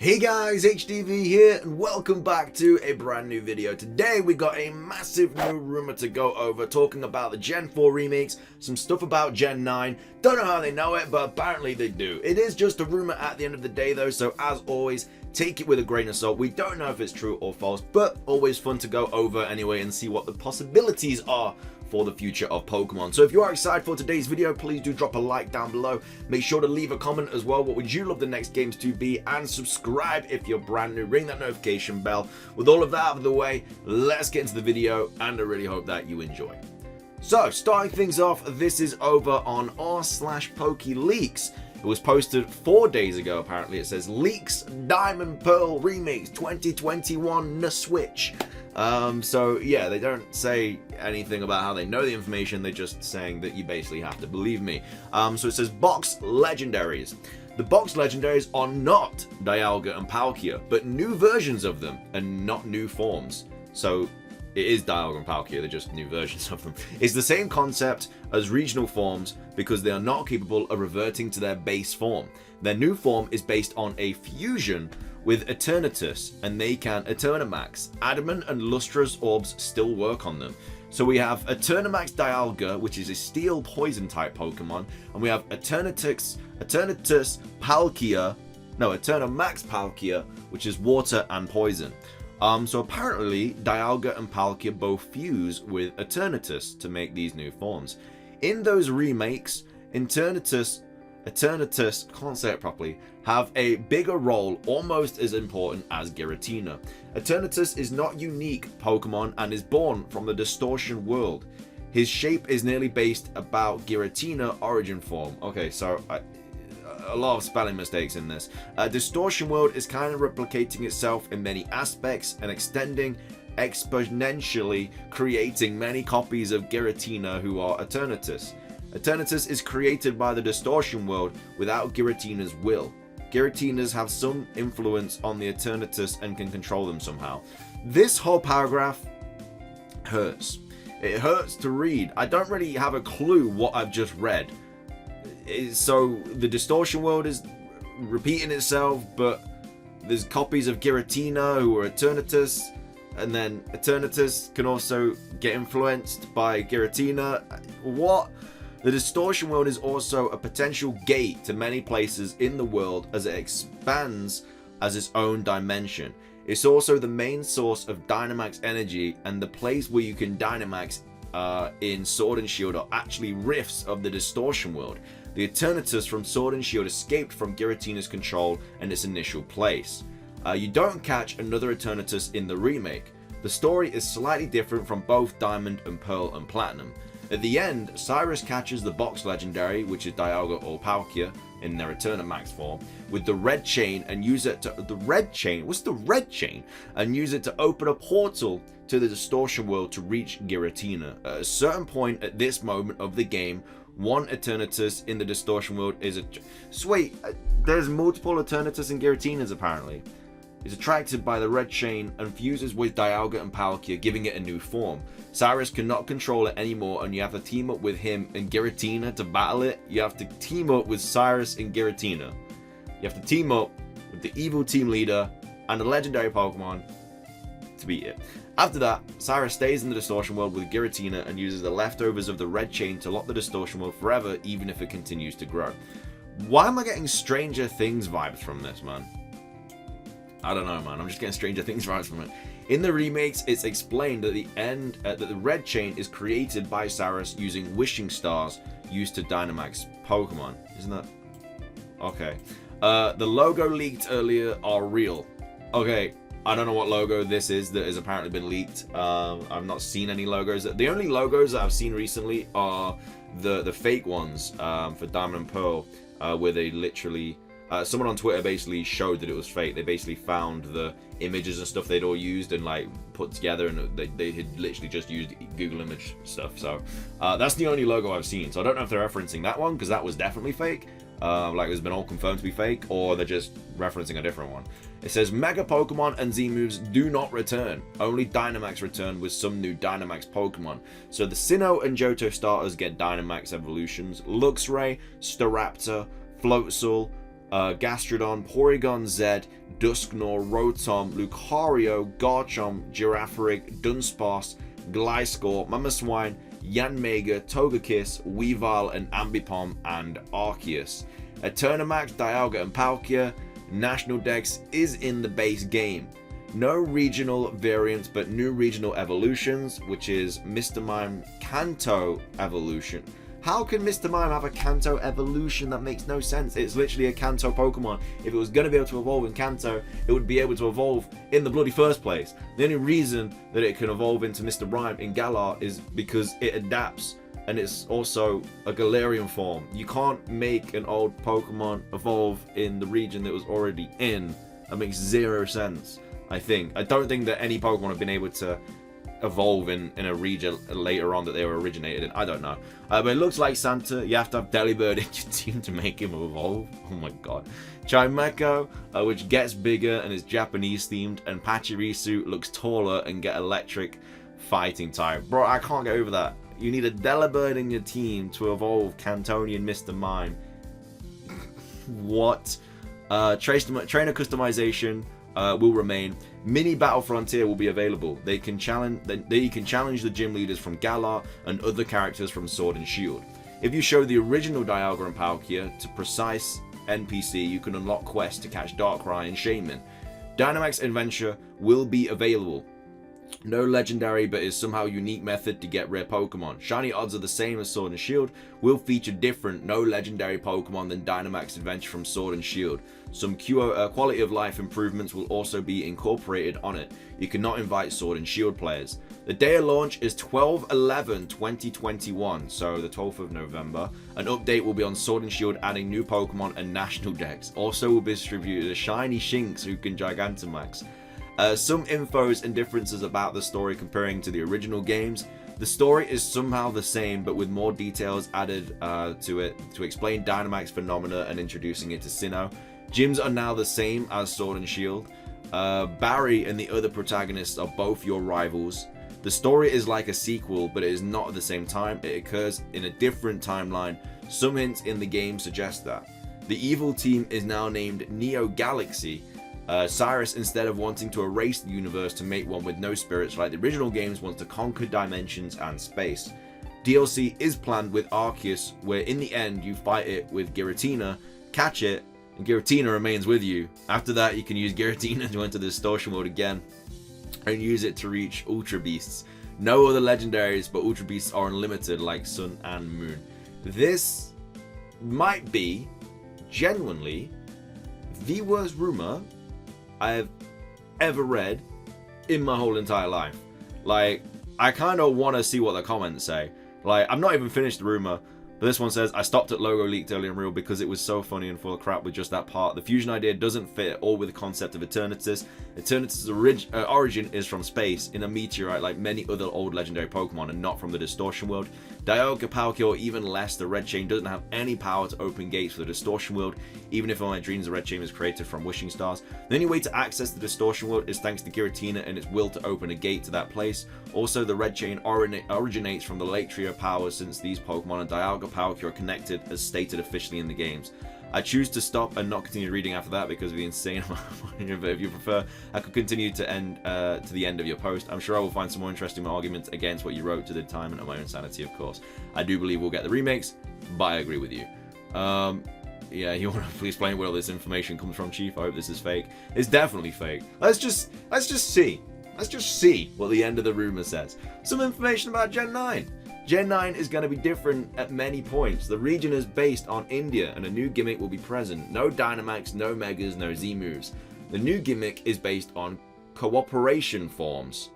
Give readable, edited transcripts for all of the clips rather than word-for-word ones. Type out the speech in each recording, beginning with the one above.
Hey guys, HDvee here and welcome back to a brand new video. Today we got a massive new rumor to go over, talking about the Gen 4 remakes, some stuff about Gen 9. Don't know how they know it, but apparently they do. It is just a rumor at the end of the day though, so as always, take it with a grain of salt. We don't know if it's true or false, but always fun to go over anyway and see what the possibilities are for the future of Pokemon. So if you are excited for today's video, please do drop a like down below. Make sure to leave a comment as well. What would you love the next games to be? And subscribe if you're brand new. Ring that notification bell. With all of that out of the way, let's get into the video, and I really hope that you enjoy. So starting things off, this is over on r/PokeLeaks. It was posted 4 days ago apparently. It says Leaks Diamond Pearl Remakes 2021 na Switch. So yeah, they don't say anything about how they know the information. They're just saying that you basically have to believe me. So it says Box Legendaries. The Box Legendaries are not Dialga and Palkia, but new versions of them and not new forms. So it is Dialga and Palkia, they're just new versions of them. It's the same concept as regional forms because they are not capable of reverting to their base form. Their new form is based on a fusion with Eternatus, and they can Eternamax. Adamant and Lustrous Orbs still work on them. So we have Eternamax Dialga, which is a steel poison type Pokemon, and we have Eternamax Palkia, which is water and poison. So apparently Dialga and Palkia both fuse with Eternatus to make these new forms. In those remakes, Eternatus, can't say it properly, have a bigger role, almost as important as Giratina. Eternatus is not unique Pokemon and is born from the Distortion world. His shape is nearly based about Giratina origin form. Okay, so a lot of spelling mistakes in this. Distortion world is kind of replicating itself in many aspects and extending exponentially, creating many copies of Giratina who are Eternatus. Eternatus is created by the Distortion world without Giratina's will. Giratinas have some influence on the Eternatus and can control them somehow. This whole paragraph hurts. It hurts to read. I don't really have a clue what I've just read. So the Distortion world is repeating itself, but there's copies of Giratina who are Eternatus, and then Eternatus can also get influenced by Giratina. What? The Distortion world is also a potential gate to many places in the world as it expands as its own dimension. It's also the main source of Dynamax energy, and the place where you can Dynamax in Sword and Shield are actually rifts of the Distortion world. The Eternatus from Sword and Shield escaped from Giratina's control and its initial place. You don't catch another Eternatus in the remake. The story is slightly different from both Diamond and Pearl and Platinum. At the end, Cyrus catches the Box Legendary, which is Dialga or Palkia in their Eternamax form, with the red chain and use it to And use it to open a portal to the Distortion world to reach Giratina. At a certain point at this moment of the game, one Eternatus in the Distortion world is there's multiple Eternatus and Giratinas apparently. Is attracted by the red chain and fuses with Dialga and Palkia, giving it a new form. Cyrus cannot control it anymore, and you have to team up with him and Giratina to battle it. You have to team up with Cyrus and Giratina. You have to team up with the evil team leader and a legendary Pokemon to beat it. After that, Cyrus stays in the Distortion world with Giratina and uses the leftovers of the red chain to lock the Distortion world forever, even if it continues to grow. Why am I getting Stranger Things vibes from this, man? I don't know, man. I'm just getting Stranger Things vibes from it. In the remakes, it's explained at the end that the red chain is created by Cyrus using wishing stars used to Dynamax Pokemon. Isn't that? Okay. The logo leaked earlier are real. Okay. I don't know what logo this is that has apparently been leaked. I've not seen any logos. The only logos that I've seen recently are the fake ones for Diamond and Pearl, where they literally... someone on Twitter basically showed that it was fake. They basically found the images and stuff they'd all used and like put together, and they had literally just used Google image stuff. So that's the only logo I've seen. So I don't know if they're referencing that one because that was definitely fake. Like it's been all confirmed to be fake, or they're just referencing a different one. It says Mega Pokemon and Z moves do not return. Only Dynamax return with some new Dynamax Pokemon. So the Sinnoh and Johto starters get Dynamax evolutions. Luxray, Staraptor, Floatzel, Gastrodon, Porygon Z, Dusknoir, Rotom, Lucario, Garchomp, Girafarig, Dunsparce, Gliscor, Mamoswine, Yanmega, Togekiss, Weavile, and Ambipom, and Arceus. Eternamax, Dialga, and Palkia. National Dex is in the base game. No regional variants, but new regional evolutions, which is Mr. Mime Kanto evolution. How can Mr. Mime have a Kanto evolution? That makes no sense. It's literally a Kanto Pokemon. If it was going to be able to evolve in Kanto, it would be able to evolve in the bloody first place. The only reason that it can evolve into Mr. Mime in Galar is because it adapts, and it's also a Galarian form. You can't make an old Pokemon evolve in the region that was already in. That makes zero sense, I think. I don't think that any Pokemon have been able to evolve in a region later on that they were originated in. I don't know. But it looks like Santa. You have to have Delibird in your team to make him evolve. Oh my god. Chimecho, which gets bigger and is Japanese themed, and Pachirisu looks taller and get electric fighting type. Bro, I can't get over that. You need a Delibird in your team to evolve Cantonian Mr. Mime. What? Trainer customization will remain. Mini Battle Frontier will be available. You can challenge the gym leaders from Galar and other characters from Sword and Shield. If you show the original Dialga and Palkia to precise NPC, you can unlock quests to catch Darkrai and Shaman. Dynamax Adventure will be available. No legendary, but is somehow unique method to get rare Pokemon. Shiny odds are the same as Sword and Shield. Will feature different, no legendary Pokemon than Dynamax Adventure from Sword and Shield. Some quality of life improvements will also be incorporated on it. You cannot invite Sword and Shield players. The day of launch is 12/11/2021, so the 12th of November. An update will be on Sword and Shield, adding new Pokemon and National Dex. Also will be distributed a shiny Shinx who can Gigantamax. Some infos and differences about the story comparing to the original games. The story is somehow the same, but with more details added to it to explain Dynamax phenomena and introducing it to Sinnoh. Gyms are now the same as Sword and Shield. Barry and the other protagonists are both your rivals. The story is like a sequel, but it is not at the same time. It occurs in a different timeline. Some hints in the game suggest that. The evil team is now named Neo Galaxy. Cyrus, instead of wanting to erase the universe to make one with no spirits like the original games, wants to conquer dimensions and space. DLC is planned with Arceus, where in the end you fight it with Giratina, catch it, and Giratina remains with you. After that, you can use Giratina to enter the distortion mode again and use it to reach Ultra Beasts. No other legendaries, but Ultra Beasts are unlimited like Sun and Moon. This might be genuinely the worst rumor I have ever read in my whole entire life. Like, I kind of want to see what the comments say. Like, I've not even finished the rumor, but this one says, I stopped at logo leaked early in Real because it was so funny and full of crap with just that part. The fusion idea doesn't fit at all with the concept of Eternatus. Eternatus' origin is from space, in a meteorite like many other old legendary Pokemon, and not from the Distortion World. Dialga, Palkia, or even less, the Red Chain doesn't have any power to open gates for the Distortion World, even if in my dreams the Red Chain was created from Wishing Stars. The only way to access the Distortion World is thanks to Giratina and its will to open a gate to that place. Also, the Red Chain originates from the Lake Trio power, since these Pokemon and Dialga, Palkia are connected as stated officially in the games. I choose to stop and not continue reading after that because of the insane amount of money, but if you prefer, I could continue to the end of your post. I'm sure I will find some more interesting arguments against what you wrote to the time and my own sanity, of course. I do believe we'll get the remakes, but I agree with you. Yeah, you want to please explain where all this information comes from, Chief? I hope this is fake. It's definitely fake. Let's just see. Let's just see what the end of the rumor says. Some information about Gen 9. Gen 9 is going to be different at many points. The region is based on India and a new gimmick will be present. No Dynamax, no Megas, no Z moves. The new gimmick is based on cooperation forms.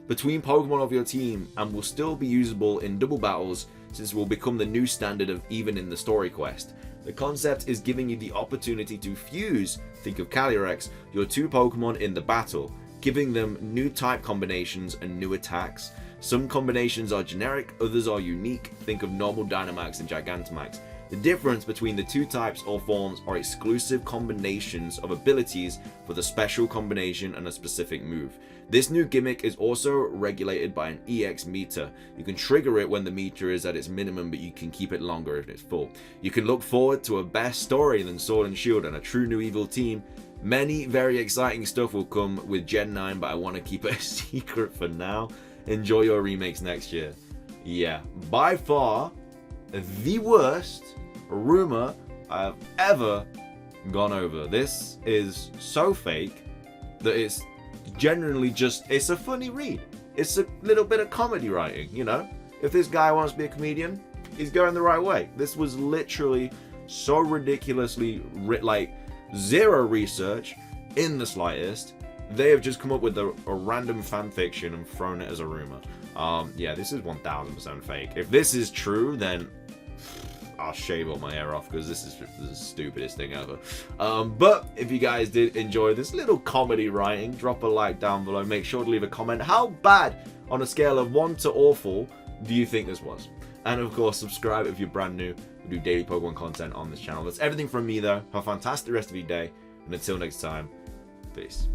Between Pokemon of your team, and will still be usable in double battles, since it will become the new standard of even in the story quest. The concept is giving you the opportunity to fuse, think of Calyrex, your two Pokemon in the battle, giving them new type combinations and new attacks. Some combinations are generic, others are unique, think of normal Dynamax and Gigantamax. The difference between the two types or forms are exclusive combinations of abilities for the special combination and a specific move. This new gimmick is also regulated by an EX meter. You can trigger it when the meter is at its minimum, but you can keep it longer if it's full. You can look forward to a better story than Sword and Shield and a true new evil team. Many very exciting stuff will come with Gen 9, but I want to keep it a secret for now. Enjoy your remakes next year. Yeah, by far the worst rumor I've ever gone over. This is so fake that it's genuinely just, it's a funny read. It's a little bit of comedy writing, you know? If this guy wants to be a comedian, he's going the right way. This was literally so ridiculously, like, zero research in the slightest. They have just come up with a random fan fiction and thrown it as a rumor. Yeah, this is 1000% fake. If this is true, then I'll shave all my hair off, because this is the stupidest thing ever. But if you guys did enjoy this little comedy writing, drop a like down below. Make sure to leave a comment. How bad, on a scale of 1 to awful, do you think this was? And of course, subscribe if you're brand new. We do daily Pokemon content on this channel. That's everything from me, though. Have a fantastic rest of your day, and until next time, peace.